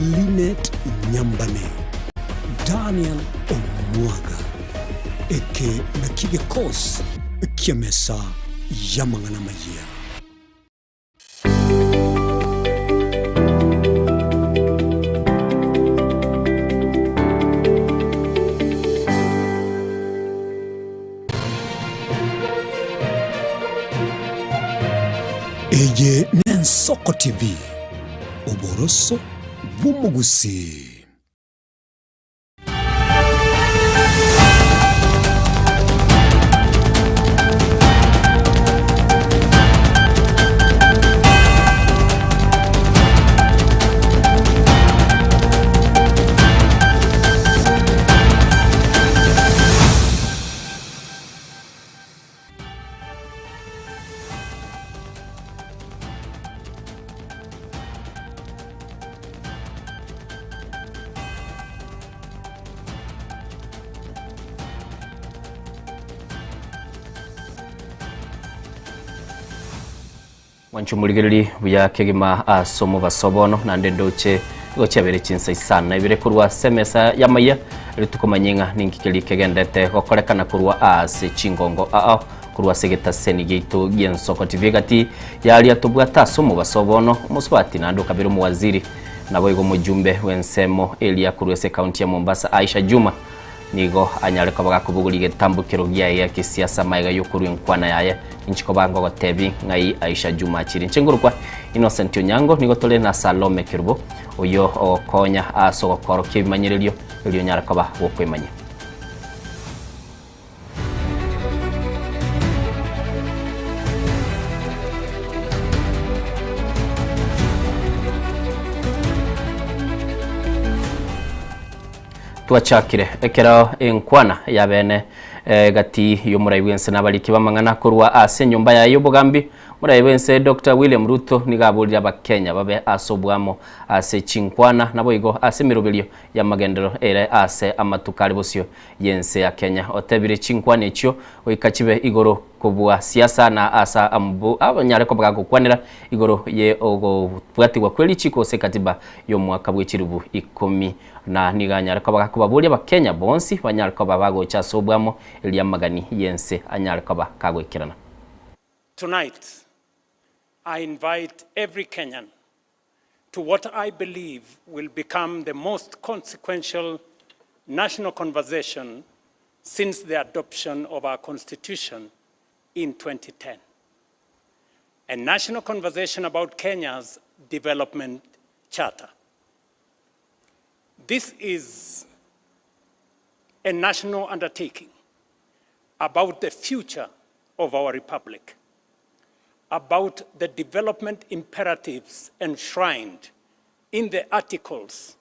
Linet Nyambane, Daniel Omwaga, eke na kigekos kiamesa yamanga na Amayia. Eye Nensoko TV, Oboroso Bumugusi. Wanchumuligiriri buya kegima asomo basobono nande ndoche gochebere Chinsa Isano Ibere kurwa semesa ya Amayia ritukomanyenga ninkikeli kegendete gokorekana kurwa ase chingongo kurwa segeta senigito Nensoko TV gati yali atubwata asomo basobono muswati nando kabiro muwaziri nabo igo mujumbe wensemo Elia kurwese county ya Mombasa Aisha Juma nigo anyareko bagakubugulige tambukiro ya kisiasa maiga yokuru enkwana yaye inchiko bango gotebi ngai Aisha Juma chiri nchengurukwa Innocent Onyango nigo tole na Salome Kirbo oyo okonya asogokoro kimanyirilyo elyo nyareko ba wokwemanya tuachakire ekero enkwana yabene gati yomuraiwense nabaliki bamangana kurwa ase nyumba ya yobugambi muraiwense Dr. William Ruto nigabulira abakenya babe asobwamo ase chinkwana nabo igo ase mirobelio ya magendero ere ase amatukali bosio yense ya Kenya otebire chinkwana ekyo oikachibe igoro kubwa siasa na asa ambu abanyareko bagakwanira igoro ye ogo bwatigwa kweli chiko se katiba yo mwaka bw'ikirubu 10 na niganyareko bagakubabulia abakenya bonsi banyareko babagocha sobwamo Elia magani yense anyareko bakagwekirana. Tonight I invite every Kenyan to what I believe will become the most consequential national conversation since the adoption of our Constitution in 2010. A national conversation about Kenya's development charter. This is a national undertaking about the future of our republic, about the development imperatives enshrined in the articles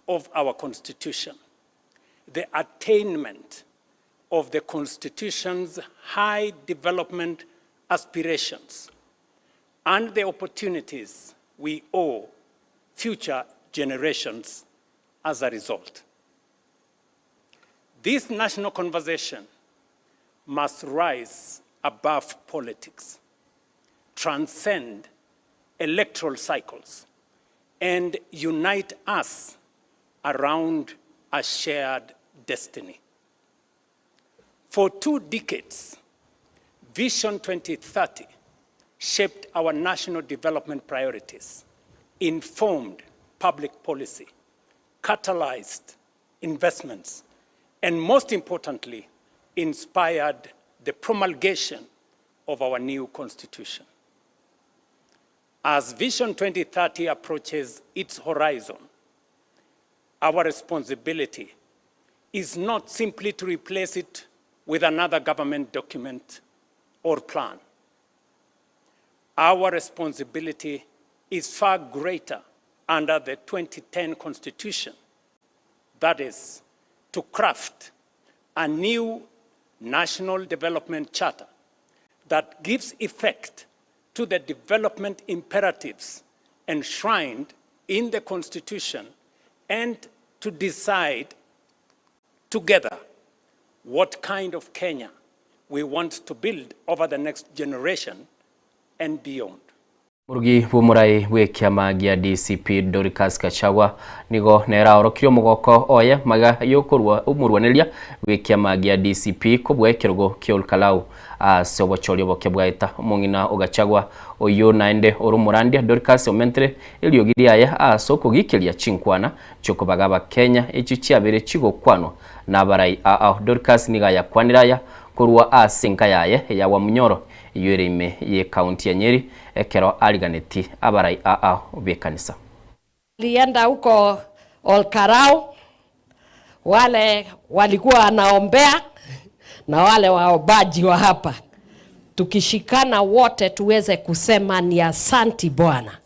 of our Constitution, the attainment of the Constitution's high development aspirations, and the opportunities we owe future generations as a result. This national conversation must rise above politics, transcend electoral cycles, and unite us around a shared destiny. For 2 decades, Vision 2030 shaped our national development priorities, informed public policy, catalyzed investments, and most importantly, inspired the promulgation of our new Constitution. As Vision 2030 approaches its horizon, our responsibility is not simply to replace it with another government document or plan. Our responsibility is far greater under the 2010 Constitution. That is, to craft a new national development charter that gives effect to the development imperatives enshrined in the Constitution and to decide together what kind of Kenya we want to build over the next generation and beyond. Murugi bumurai bw'ekiama gia DCP Dorcas Gachagua nigo nera orokio mugoko oye maga yokorwa umurwaneria bw'ekiama gia DCP kobwa ekirogo kiolkalau sobochorio bokebwaita mungina Gachagua oyo naende orumurandia Dorcas omentre eliogiri aya soko gikelia chinkwana chokobagaba Kenya echi chiabere chigokwanwa nabarai Dorcas niga yakwaniraya korwa sinka yaye ya wa munyoro yurime ye county ya Nyeri ekero aliganeti abarai bekanisa lienda huko Olkarau, wale walikuwa wanaombea na wale waobaji wa hapa, tukishikana wote tuweze kusema ni asanti Bwana,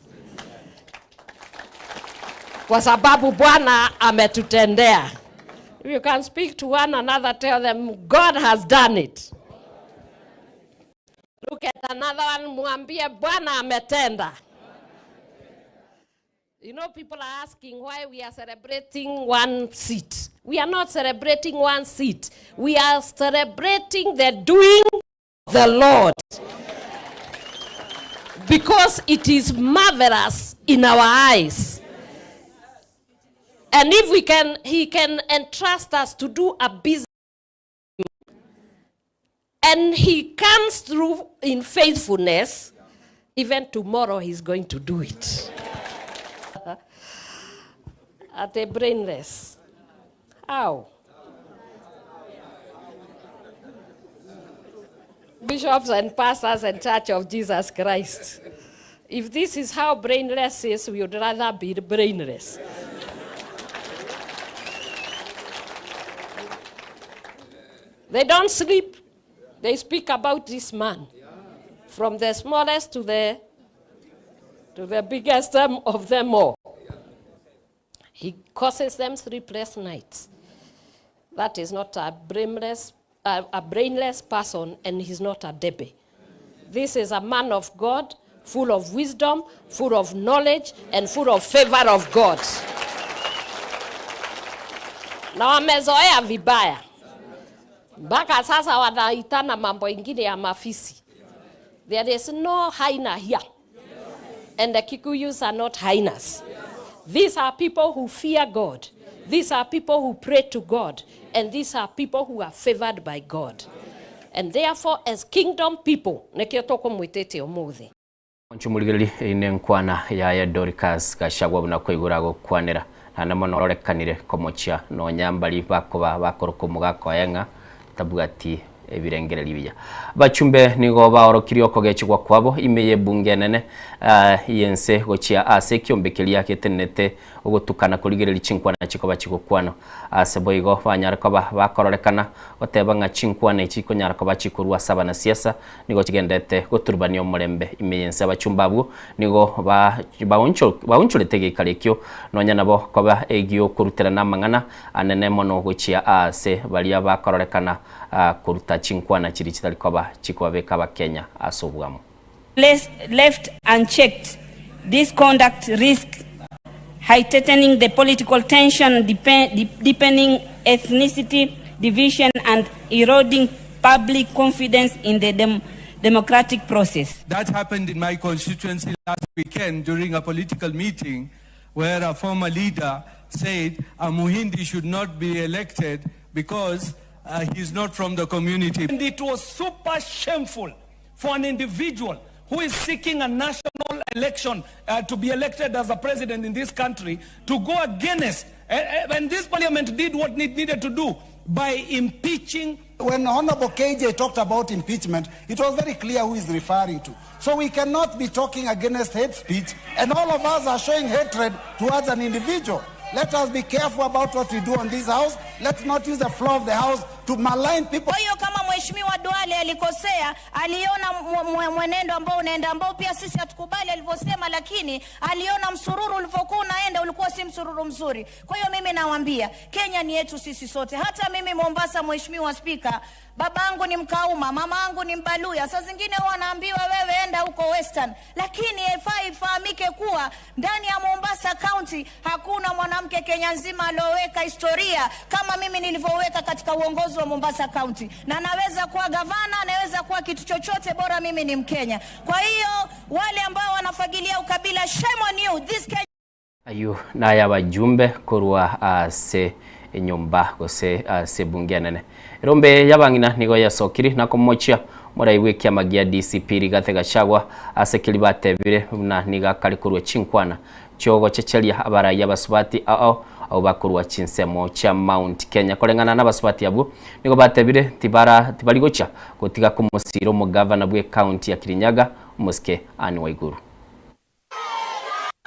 kwa sababu Bwana ametutendea. You can speak to one another, tell them God has done it. Look at another one, mwambie Bwana ametenda. You know, people are asking why we are celebrating one seat. We are not celebrating one seat. We are celebrating the doing of the Lord. Because it is marvelous in our eyes. And if he can entrust us to do a business, and he comes through in faithfulness, even tomorrow he's going to do it. At a brainless. How? Bishops and pastors and Church of Jesus Christ. If this is how brainless is, we would rather be brainless. They don't sleep. They speak about this man. From the smallest to the biggest of them all. He causes them sleepless nights. That is not a brainless person, and he's not a Debbie. This is a man of God, full of wisdom, full of knowledge, and full of favor of God. Na wamezoea vibaya. Mpaka sasa wanaitana mambo ingine ya mafisi. There is no hyena here. And the Kikuyus are not hyenas. These are people who fear God. These are people who pray to God. And these are people who are favored by God. And therefore, as kingdom people, neketoko mwitete omuthi. Onchumuligeli ine nkwana ya Dorcas Gachagua na kwigurago kwanera na monorekanire komochia no nyambali bakoba bakorokumuga yenga tabugati ebirengereri biya bachumbe nigo baorokirio kogechigwa kwabo imeye bunge nene yense gochia ase kiombekelia ketenete ogotukana kuligereri chinkwana chikoba chikokwano ase boigo banyarkoba bakororekana otebanga chinkwana chiko nyarkoba chikurwa sabana siasa nigo chigendete goturbanio mulembe imeyense bachumbabu nigo baunchulete kalekyo nonya nabo koba egio kurutera namangana anene mono gochia ase balia bakororekana kuruta chinkwana chiri chitalikoba chikwabeka ba Kenya asobwamo. Left unchecked, this conduct risks heightening the political tension, deepening ethnicity division, and eroding public confidence in the democratic process. That happened in my constituency last weekend during a political meeting where a former leader said a Muhindi should not be elected because he's not from the community. And it was super shameful for an individual who is seeking a national election to be elected as a president in this country to go against, and this parliament did what it needed to do by impeaching. When Honorable KJ talked about impeachment, it was very clear who he's referring to. So we cannot be talking against hate speech, and all of us are showing hatred towards an individual. Let us be careful about what we do on this house. Let's not use the floor of the house to malign people. Kwa hiyo kama mheshimiwa Duale alikosea, aliona mwenendo ambao unaenda ambao pia sisi hatukubali alivyosema, lakini aliona msururu ulivyokuwa unaenda ulikuwa si msururu mzuri. Kwa hiyo mimi nawaambia Kenya ni yetu sisi sote. Hata mimi Mombasa, mheshimiwa Spika, Babangu ni Mkauma, mamangu ni Mbaluya. Saa zingine wanaambiwa wewe enda huko Western, lakini ifahamike kuwa ndani ya Mombasa County hakuna mwanamke Kenya nzima alioweka historia kama mimi nilivyoweka katika uongozi wa Mombasa County, na naweza kuwa gavana, naweza kuwa kitu chochote, bora mimi ni Mkenya. Kwa hiyo wale ambao wanafagilia ukabila, shame on you. This Kenya ayu na ya bajumbe kurwa se nyumba gose se bunge nene rombe yabangina nigo yasokiri nako mochia muraiwe kya magia DCP rigate gachagwa asekiri batebire na niga kali kurwe chinkwana cyogo cecelia abara yabasubati au bakurwa chinsemo cha Mount Kenya kolengana n'abasubati abo nigo batebire tibari gocha gotiga kumusiro mu governor bwe county ya Kirinyaga Muske Ani Waiguru.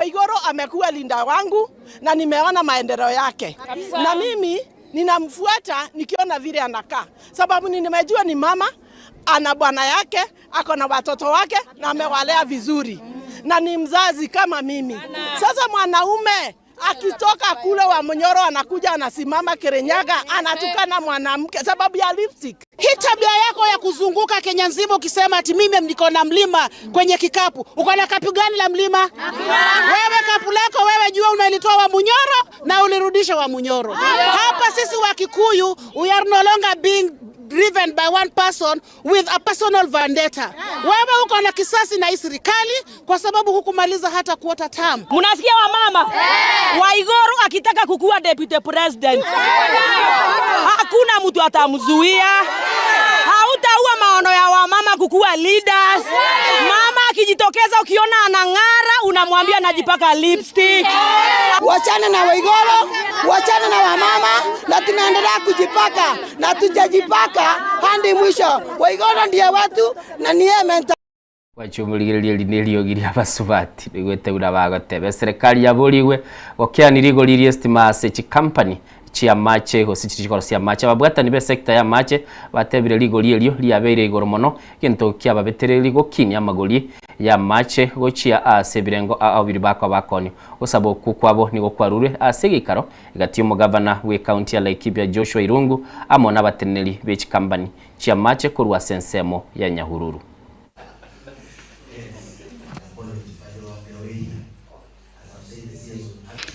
Igoro amekuwa linda wangu na nimeona maendeleo yake. Na mimi ninamfuata nikiona vile anakaa. Sababu nimejua ni mama, ana bwana yake, ako na watoto wake na amewalea vizuri. Na ni mzazi kama mimi. Sasa mwanaume akitoka kule wa Munyoro anakuja anasimama Kirinyaga anatukana mwanamke sababu ya lipstick. Hii tabia yako ya kuzunguka Kenya nzima ukisema ati mimi niko na mlima kwenye kikapu. Uko na kapu gani la mlima? Wewe kapu lako wewe jua unalitoa wa Munyoro na ulirudisha wa Munyoro. Hapa sisi wa Kikuyu we are no longer being driven by one person with a personal vendetta. Wewe uko na kisasi na serikali kwa sababu hukumaliza hata kuota term. Mnasikia wa mama? Waiguru akitaka kukuwa deputy president. Hakuna mtu atamzuia. Hautaua maono ya wamama kukuwa leaders. Mama akijitokeza ukiona anang'ara unamwambia najipaka lipstick. Wachana na Waiguru, wachana na wamama, na tunaendelea kujipaka na tujajipaka hadi mwisho. Waiguru ndiye watu na ni yeye mentor. Wachumuligiria lineliyogiria abasubati bigwete urabagotebe serikali yaburiwe gokianirigo liri estimase chi company chia mache hosichikoro sia mache babwata nibe sector ya mache batebire ligori elio liabere igoro mono kinto kia babetereri gokinya amagori ya mache gochia asebirengo abiri bakwa bakoni osabo kukwabo nigo kwarure asegikaro igati mu governor we county ya Laikipia Joshua Irungu amona bateneri bechi company chia mache kurwa sensemo ya Nyahururu.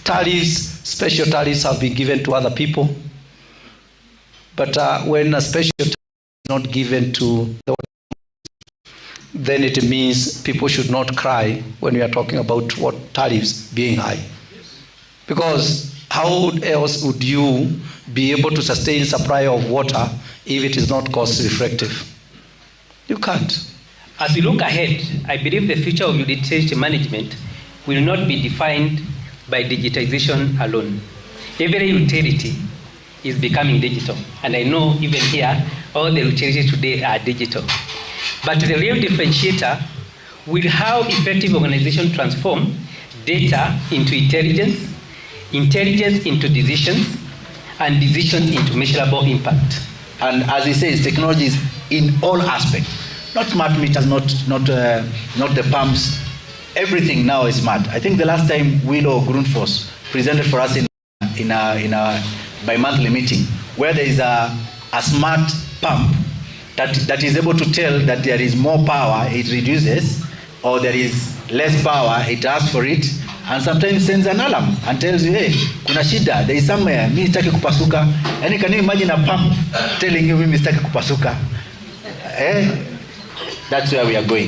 Tariffs, special tariffs have been given to other people, but when a special tariff is not given to the then it means people should not cry when we are talking about what tariffs being high. Because how else would you be able to sustain supply of water if it is not cost reflective? You can't. As we look ahead, I believe the future of utility management will not be defined by digitization alone. Every utility is becoming digital, and I know even here all the utilities today are digital. But the real differentiator will how effective organization transform data into intelligence, intelligence into decisions, and decisions into measurable impact. And as he says, technology is in all aspects. Not smart meters, not the pumps. Everything now is smart. I think the last time Willow Grundfos presented for us in a bi-monthly meeting, where there is a smart pump that is able to tell that there is more power, it reduces, or there is less power, it asks for it, and sometimes sends an alarm and tells you, hey, kuna shida, there is somewhere, mimi sitaki kupasuka. And can you imagine a pump telling you, mimi sitaki kupasuka? That's where we are going.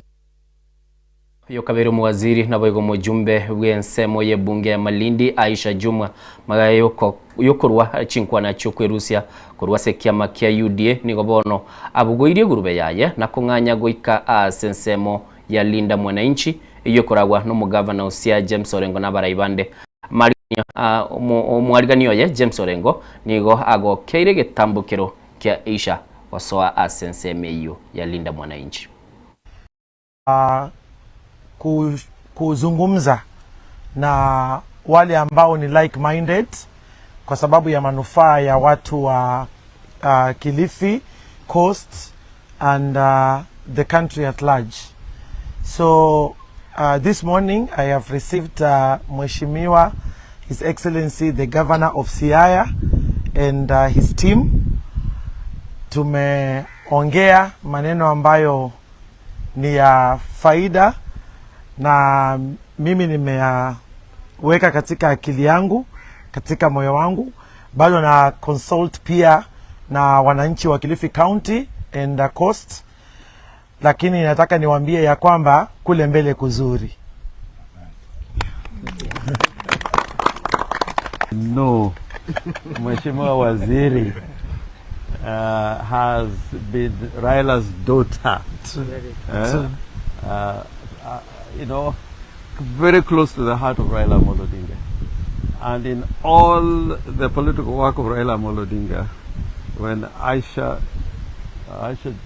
Yokabero mwaziri na boigo mujumbe w'ensemo ye bunge ya Malindi Aisha Juma magayo yokorwa chinkwana chokwe Rusia korwa sekiama kia UDA nigobono abugoirie gurube yaye na kunganya goika asensemo ya Linda Mwananchi yokoragwa no mugavana usia James Orengo na baraibande mwarigania ye James Orengo nigo agokeire getambukiro kia Aisha wasoa asenseme hiyo ya Linda Mwananchi. Kuzungumza na wale ambao ni like-minded kwa sababu ya manufaa ya watu wa Kilifi, Coast and the country at large. So this morning I have received Mheshimiwa His Excellency the Governor of Siaya and his team. ongea maneno ambayo ni ya faida na mimi nimeweka katika akili yangu, katika moyo wangu. Bado na consult pia na wananchi wa Kilifi County and Coast, lakini nataka niwaambie ya kwamba kule mbele kuzuri. No, Mheshimiwa Waziri has been Raila's daughter. You know, very close to the heart of Raila Amolo Odinga. And in all the political work of Raila Amolo Odinga, when Aisha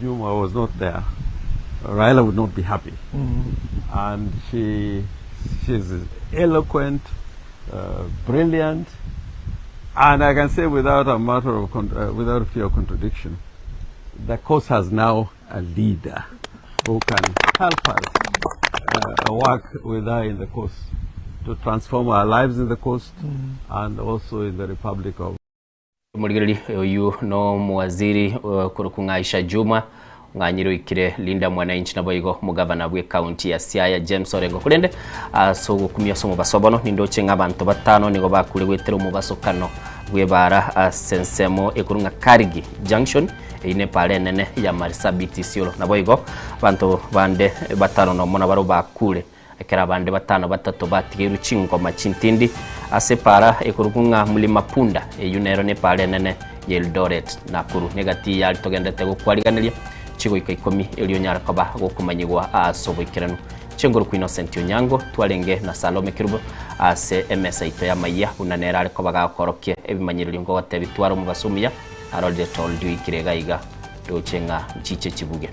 Juma was not there, Raila would not be happy. And she's eloquent, brilliant, and I can say without a matter of without fear of contradiction, the cause has now a leader who can help us work with her in the coast to transform our lives in the coast and also in the Republic of. Murigiri uyu no muwaziri kurukunga Aisha Juma nganyiro ikire linda mwananchi naboigo mugavana bwe county ya Siaya James Orengo kulende so gukumya somo basobono nindoche ng'abantu batano nigo bakure gwetero mu basokano bwebara sensemo ekurunga Karigi Junction ine pale nene ya Marsabit Siolo naboigo bantu bande batano no mona baro bakure ekera bande batano batatu batigiru cingo machintindi asepara ekurunga mulima punda eyunero ne pale nene Eldoret Nakuru negati yali togendete gukwariganiria chigo ikaikomi elionyara kaba gukumanyigwa asobikirano chengoro ku Innocent Onyango twarenge na Salome Kirubo ase MSA ito ya Amayia unanera ariko bagakorokie ebimanyiriro ngo watebitwara mu basumia arolde toldi ikirega iga dochenga chiche chibuge.